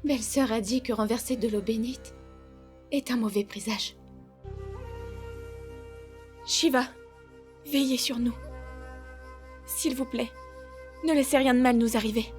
Belle-sœur a dit que renverser de l'eau bénite est un mauvais présage. Shiva, veillez sur nous. S'il vous plaît, ne laissez rien de mal nous arriver.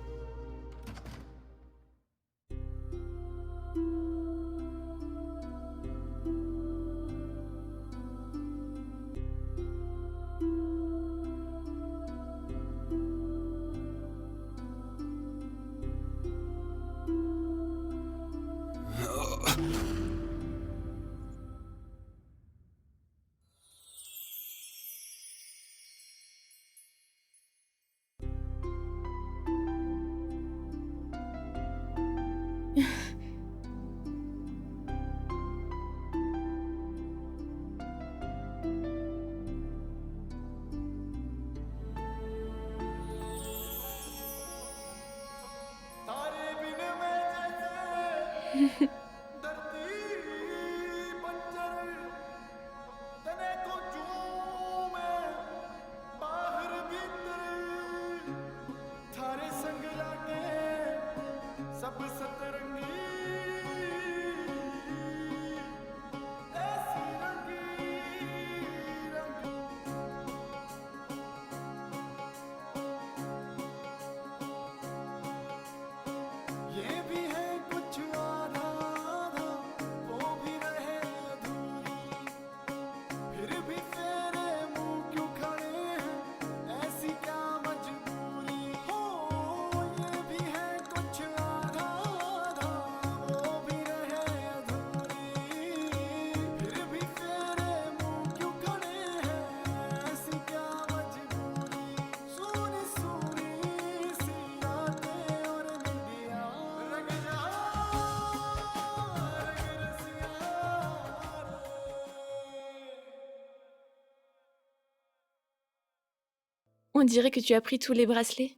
On dirait que tu as pris tous les bracelets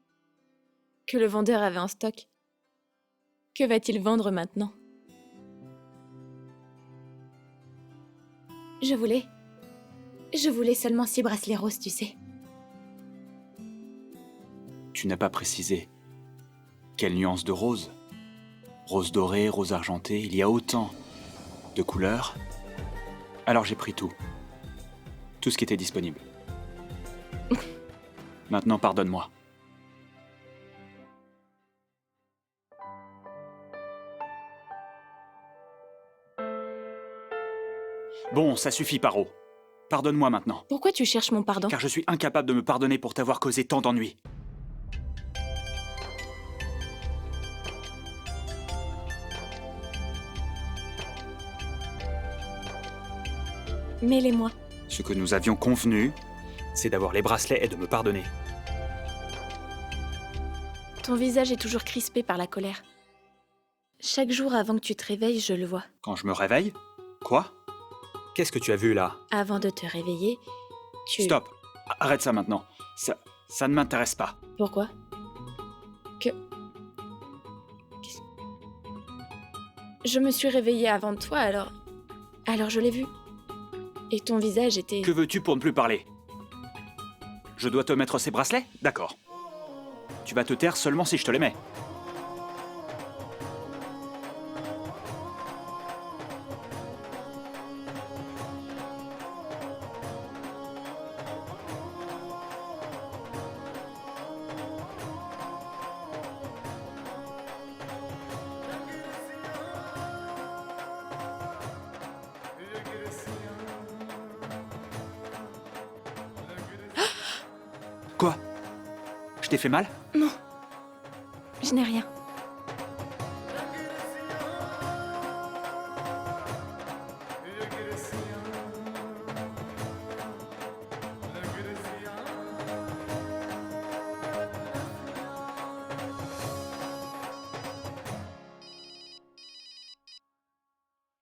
que le vendeur avait en stock. Que va-t-il vendre maintenant? Je voulais seulement 6 bracelets roses, tu sais. Tu n'as pas précisé. Quelle nuance de rose? Rose dorée, rose argentée, il y a autant de couleurs. Alors j'ai pris tout. Tout ce qui était disponible. Maintenant, pardonne-moi. Bon, ça suffit, Paro. Pardonne-moi maintenant. Pourquoi tu cherches mon pardon? Car je suis incapable de me pardonner pour t'avoir causé tant d'ennuis. Mêlez-moi. Ce que nous avions convenu, c'est d'avoir les bracelets et de me pardonner. Ton visage est toujours crispé par la colère. Chaque jour avant que tu te réveilles, je le vois. Quand je me réveille? Quoi? Qu'est-ce que tu as vu là? Avant de te réveiller, tu... Stop! Arrête ça maintenant. Ça ne m'intéresse pas. Pourquoi? Je me suis réveillée avant toi, alors je l'ai vu. Et ton visage était... Que veux-tu pour ne plus parler? Je dois te mettre ces bracelets? D'accord. Tu vas te taire seulement si je te les mets. Quoi? Je t'ai fait mal? Non. Je n'ai rien.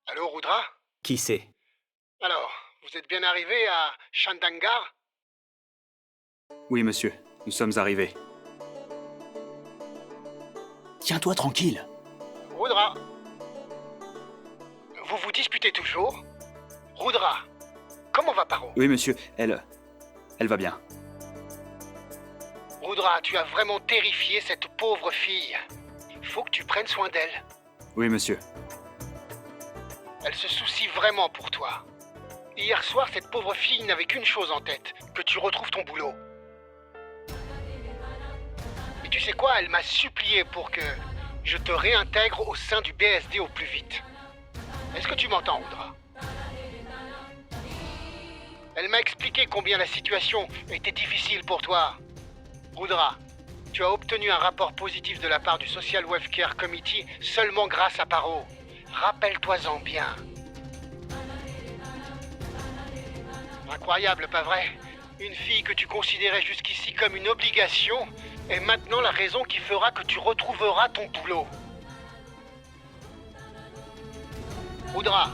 Allô, Rudra? Qui c'est? Alors, vous êtes bien arrivé à Chandangar? Oui, monsieur. Nous sommes arrivés. Tiens-toi tranquille. Rudra? Vous vous disputez toujours? Rudra, comment va Paro? Oui, monsieur. Elle va bien. Rudra, tu as vraiment terrifié cette pauvre fille. Il faut que tu prennes soin d'elle. Oui, monsieur. Elle se soucie vraiment pour toi. Hier soir, cette pauvre fille n'avait qu'une chose en tête, que tu retrouves ton boulot. Et tu sais quoi, elle m'a supplié pour que je te réintègre au sein du BSD au plus vite. Est-ce que tu m'entends, Rudra? Elle m'a expliqué combien la situation était difficile pour toi. Rudra, tu as obtenu un rapport positif de la part du Social Welfare Committee seulement grâce à Paro. Rappelle-toi-en bien. Incroyable, pas vrai? Une fille que tu considérais jusqu'ici comme une obligation est maintenant la raison qui fera que tu retrouveras ton boulot. Rudra,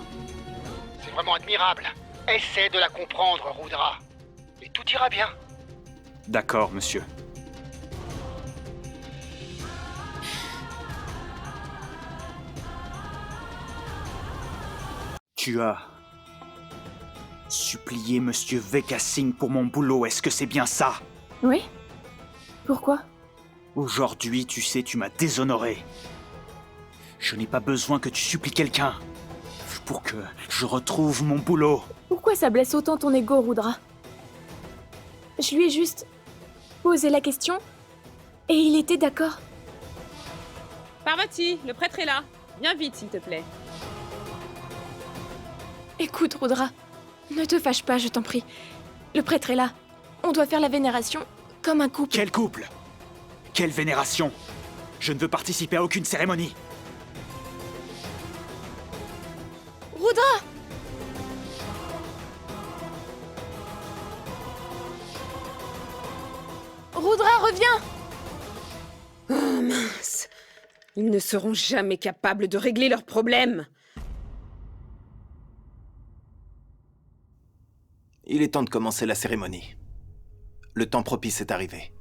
c'est vraiment admirable. Essaie de la comprendre, Rudra. Et tout ira bien. D'accord, monsieur. Tu as supplié Monsieur Vega Singh pour mon boulot, est-ce que c'est bien ça? Oui? Pourquoi? Aujourd'hui, tu sais, tu m'as déshonoré. Je n'ai pas besoin que tu supplies quelqu'un pour que je retrouve mon boulot. Pourquoi ça blesse autant ton ego, Rudra? Je lui ai juste posé la question et il était d'accord. Parvati, le prêtre est là. Viens vite, s'il te plaît. Écoute, Rudra, ne te fâche pas, je t'en prie. Le prêtre est là. On doit faire la vénération comme un couple. Quel couple? Quelle vénération? Je ne veux participer à aucune cérémonie. Rudra! Rudra, reviens! Oh mince. Ils ne seront jamais capables de régler leurs problèmes. Il est temps de commencer la cérémonie. Le temps propice est arrivé.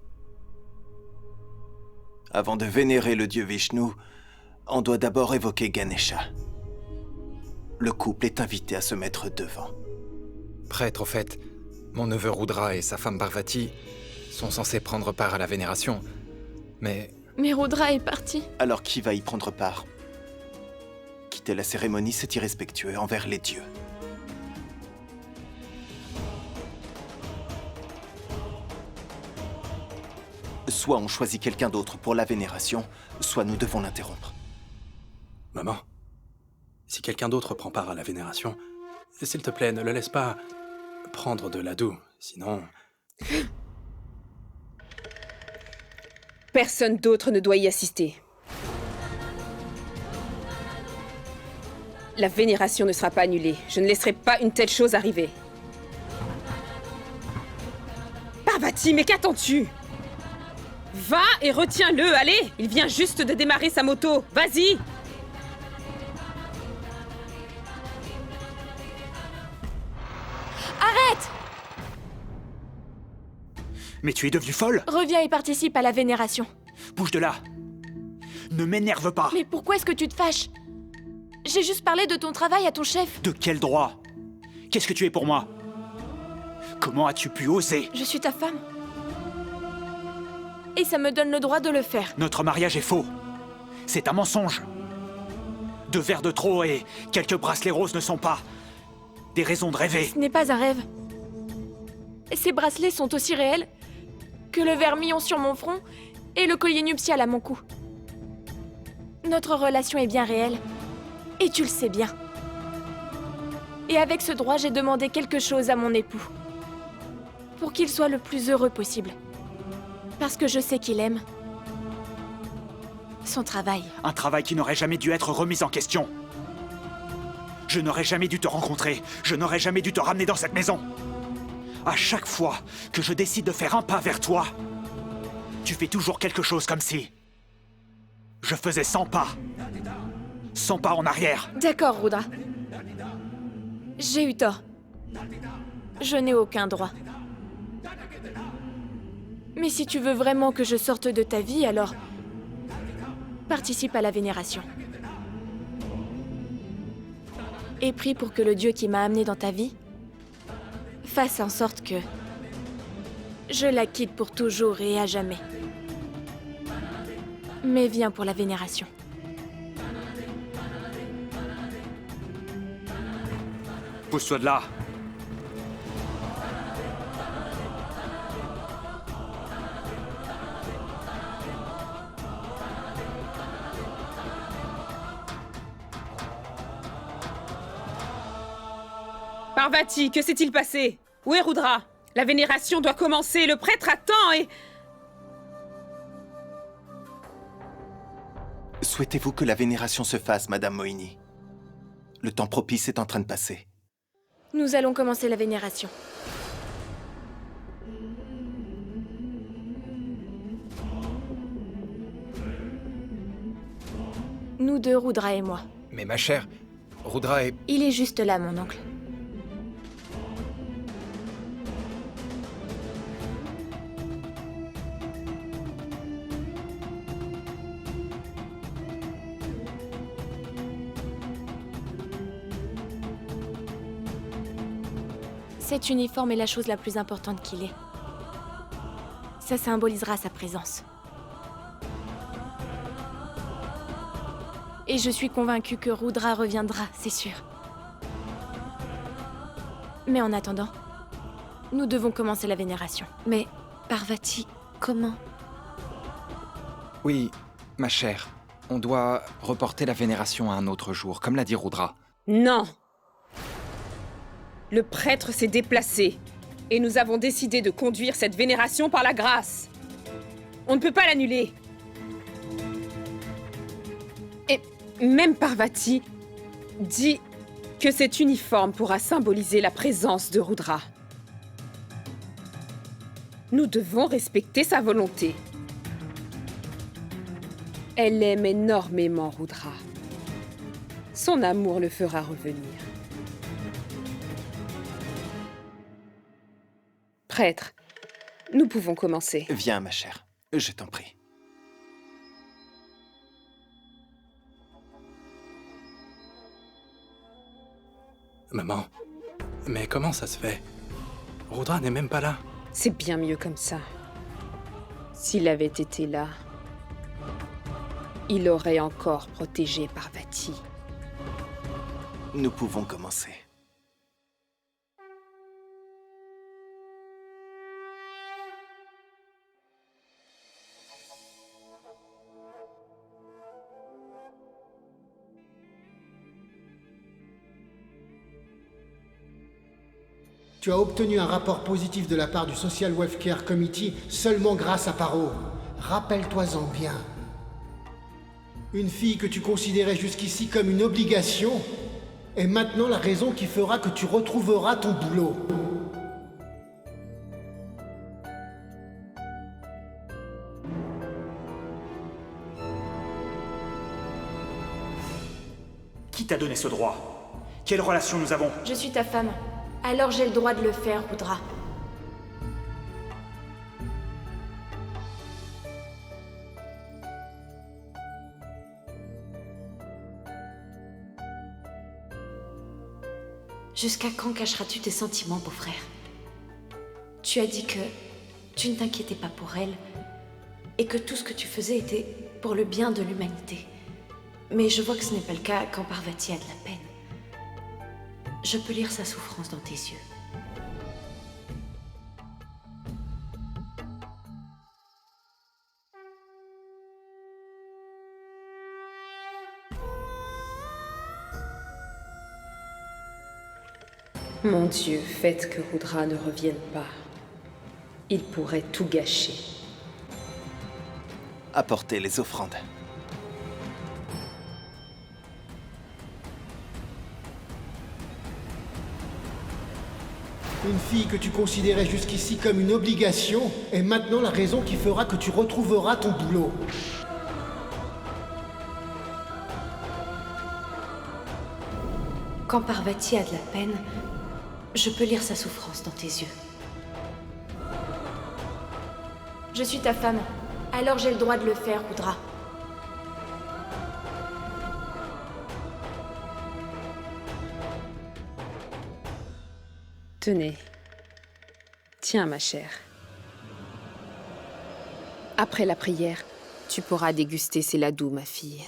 Avant de vénérer le dieu Vishnu, on doit d'abord évoquer Ganesha. Le couple est invité à se mettre devant. Prêtre, au fait, mon neveu Rudra et sa femme Parvati sont censés prendre part à la vénération, mais Rudra est parti. Alors qui va y prendre part? Quitter la cérémonie, c'est irrespectueux envers les dieux. Soit on choisit quelqu'un d'autre pour la vénération, soit nous devons l'interrompre. Maman, si quelqu'un d'autre prend part à la vénération, s'il te plaît, ne le laisse pas prendre de l'adou, sinon... Personne d'autre ne doit y assister. La vénération ne sera pas annulée. Je ne laisserai pas une telle chose arriver. Parvati, mais qu'attends-tu? Va et retiens-le, allez! Il vient juste de démarrer sa moto. Vas-y! Arrête! Mais tu es devenue folle? Reviens et participe à la vénération. Bouge de là. Ne m'énerve pas. Mais pourquoi est-ce que tu te fâches? J'ai juste parlé de ton travail à ton chef. De quel droit? Qu'est-ce que tu es pour moi? Comment as-tu pu oser? Je suis ta femme. Et ça me donne le droit de le faire. Notre mariage est faux. C'est un mensonge. 2 verres de trop et quelques bracelets roses ne sont pas des raisons de rêver. Ce n'est pas un rêve. Ces bracelets sont aussi réels que le vermillon sur mon front et le collier nuptial à mon cou. Notre relation est bien réelle. Et tu le sais bien. Et avec ce droit, j'ai demandé quelque chose à mon époux. Pour qu'il soit le plus heureux possible. Parce que je sais qu'il aime son travail. Un travail qui n'aurait jamais dû être remis en question. Je n'aurais jamais dû te rencontrer. Je n'aurais jamais dû te ramener dans cette maison. À chaque fois que je décide de faire un pas vers toi, tu fais toujours quelque chose comme si je faisais 100 pas. 100 pas en arrière. D'accord, Rudra. J'ai eu tort. Je n'ai aucun droit. Mais si tu veux vraiment que je sorte de ta vie, alors participe à la vénération. Et prie pour que le Dieu qui m'a amené dans ta vie fasse en sorte que je la quitte pour toujours et à jamais. Mais viens pour la vénération. Pousse-toi de là. Parvati, que s'est-il passé? Où est Rudra? La vénération doit commencer, le prêtre attend et... Souhaitez-vous que la vénération se fasse, Madame Mohini? Le temps propice est en train de passer. Nous allons commencer la vénération. Nous deux, Rudra et moi. Mais ma chère, Rudra est... Il est juste là, mon oncle. Cet uniforme est la chose la plus importante qu'il ait. Ça symbolisera sa présence. Et je suis convaincue que Rudra reviendra, c'est sûr. Mais en attendant, nous devons commencer la vénération. Mais, Parvati, comment? Oui, ma chère, on doit reporter la vénération à un autre jour, comme l'a dit Rudra. Non! Le prêtre s'est déplacé, et nous avons décidé de conduire cette vénération par la grâce. On ne peut pas l'annuler. Et même Parvati dit que cet uniforme pourra symboliser la présence de Rudra. Nous devons respecter sa volonté. Elle aime énormément Rudra. Son amour le fera revenir. Prêtre, nous pouvons commencer. Viens, ma chère, je t'en prie. Maman, mais comment ça se fait? Rudra n'est même pas là. C'est bien mieux comme ça. S'il avait été là, il aurait encore protégé Parvati. Nous pouvons commencer. Tu as obtenu un rapport positif de la part du Social Welfare Committee seulement grâce à Paro. Rappelle-toi-en bien. Une fille que tu considérais jusqu'ici comme une obligation est maintenant la raison qui fera que tu retrouveras ton boulot. Qui t'a donné ce droit? Quelle relation nous avons? Je suis ta femme. Alors j'ai le droit de le faire, Rudra. Jusqu'à quand cacheras-tu tes sentiments, beau frère? Tu as dit que tu ne t'inquiétais pas pour elle et que tout ce que tu faisais était pour le bien de l'humanité. Mais je vois que ce n'est pas le cas quand Parvati a de la peine. Je peux lire sa souffrance dans tes yeux. Mon Dieu, faites que Rudra ne revienne pas. Il pourrait tout gâcher. Apportez les offrandes. Une fille que tu considérais jusqu'ici comme une obligation est maintenant la raison qui fera que tu retrouveras ton boulot. Quand Parvati a de la peine, je peux lire sa souffrance dans tes yeux. Je suis ta femme. Alors j'ai le droit de le faire, Rudra. Tenez. Tiens, ma chère. Après la prière, tu pourras déguster ces ladous, ma fille.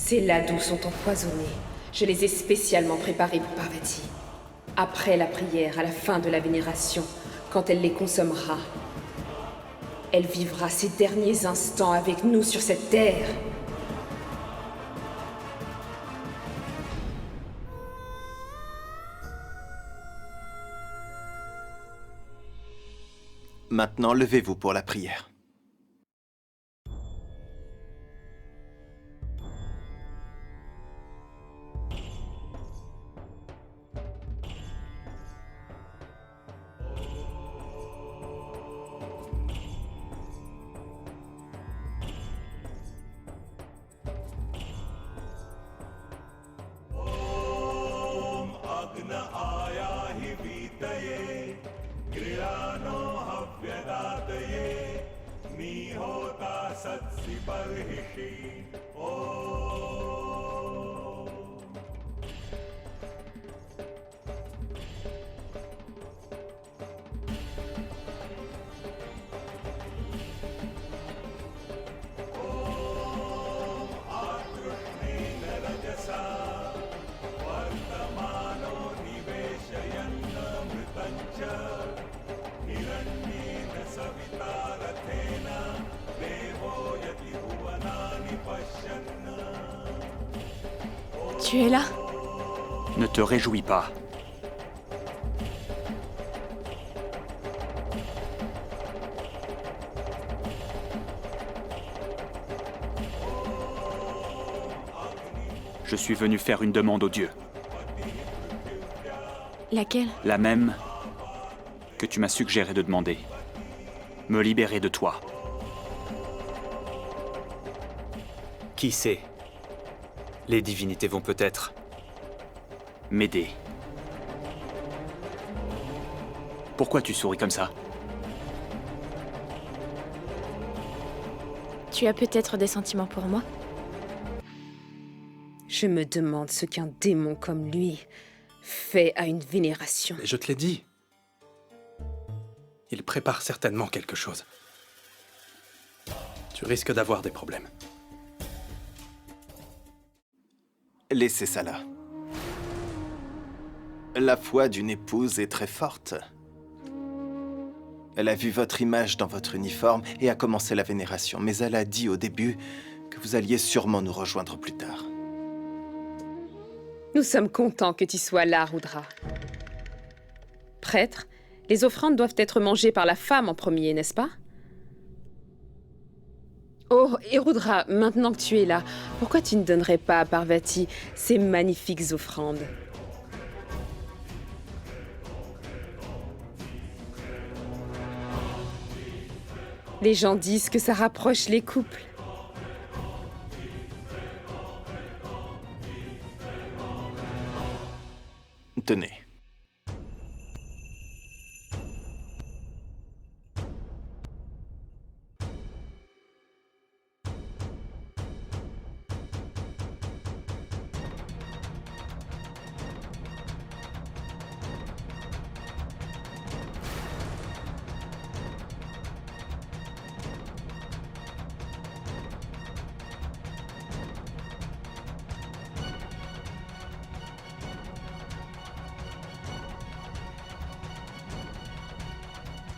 Ces ladous sont empoisonnés. Je les ai spécialement préparés pour Parvati. Après la prière, à la fin de la vénération, quand elle les consommera, elle vivra ses derniers instants avec nous sur cette terre. Maintenant, levez-vous pour la prière. Tu es là? Ne te réjouis pas. Je suis venu faire une demande aux dieux. Laquelle? La même que tu m'as suggéré de demander. Me libérer de toi. Qui sait? Les divinités vont peut-être m'aider. Pourquoi tu souris comme ça? Tu as peut-être des sentiments pour moi? Je me demande ce qu'un démon comme lui fait à une vénération. Mais je te l'ai dit. Il prépare certainement quelque chose. Tu risques d'avoir des problèmes. Laissez ça là. La foi d'une épouse est très forte. Elle a vu votre image dans votre uniforme et a commencé la vénération, mais elle a dit au début que vous alliez sûrement nous rejoindre plus tard. Nous sommes contents que tu sois là, Rudra. Prêtre, les offrandes doivent être mangées par la femme en premier, n'est-ce pas? Oh, et Rudra, maintenant que tu es là, pourquoi tu ne donnerais pas à Parvati ces magnifiques offrandes? Les gens disent que ça rapproche les couples. Tenez.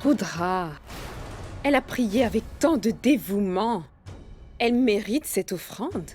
Rudra, elle a prié avec tant de dévouement. Elle mérite cette offrande.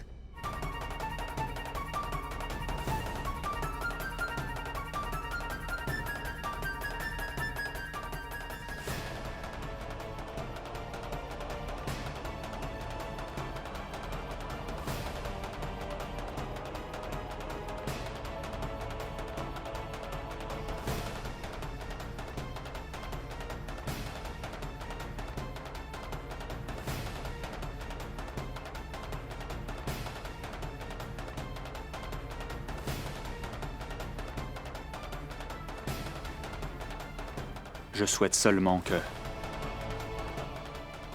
Je souhaite seulement que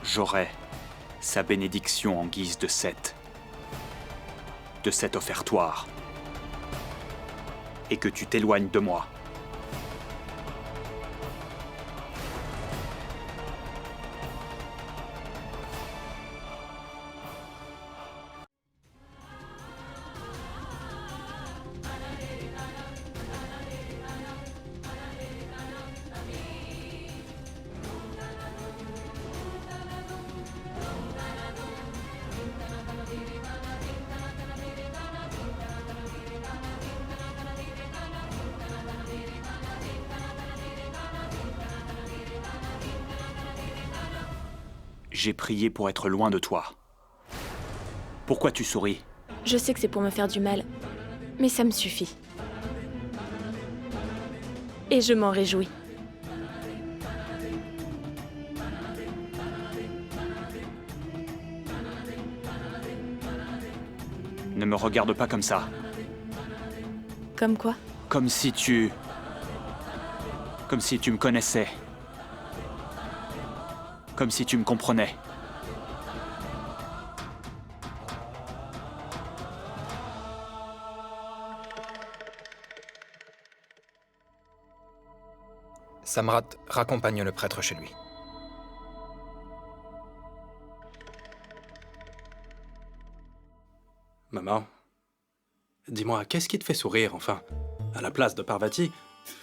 j'aurai sa bénédiction en guise de cet offertoire, et que tu t'éloignes de moi. J'ai prié pour être loin de toi. Pourquoi tu souris? Je sais que c'est pour me faire du mal, mais ça me suffit. Et je m'en réjouis. Ne me regarde pas comme ça. Comme quoi? Comme si tu me connaissais. Comme si tu me comprenais. Samrat raccompagne le prêtre chez lui. Maman, dis-moi, qu'est-ce qui te fait sourire, enfin? À la place de Parvati,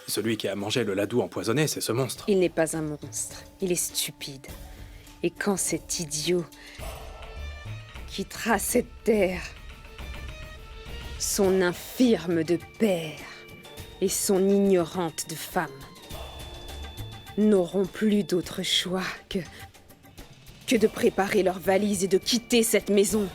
celui qui a mangé le ladou empoisonné, c'est ce monstre. Il n'est pas un monstre, il est stupide. Et quand cet idiot quittera cette terre, son infirme de père et son ignorante de femme n'auront plus d'autre choix que de préparer leurs valises et de quitter cette maison.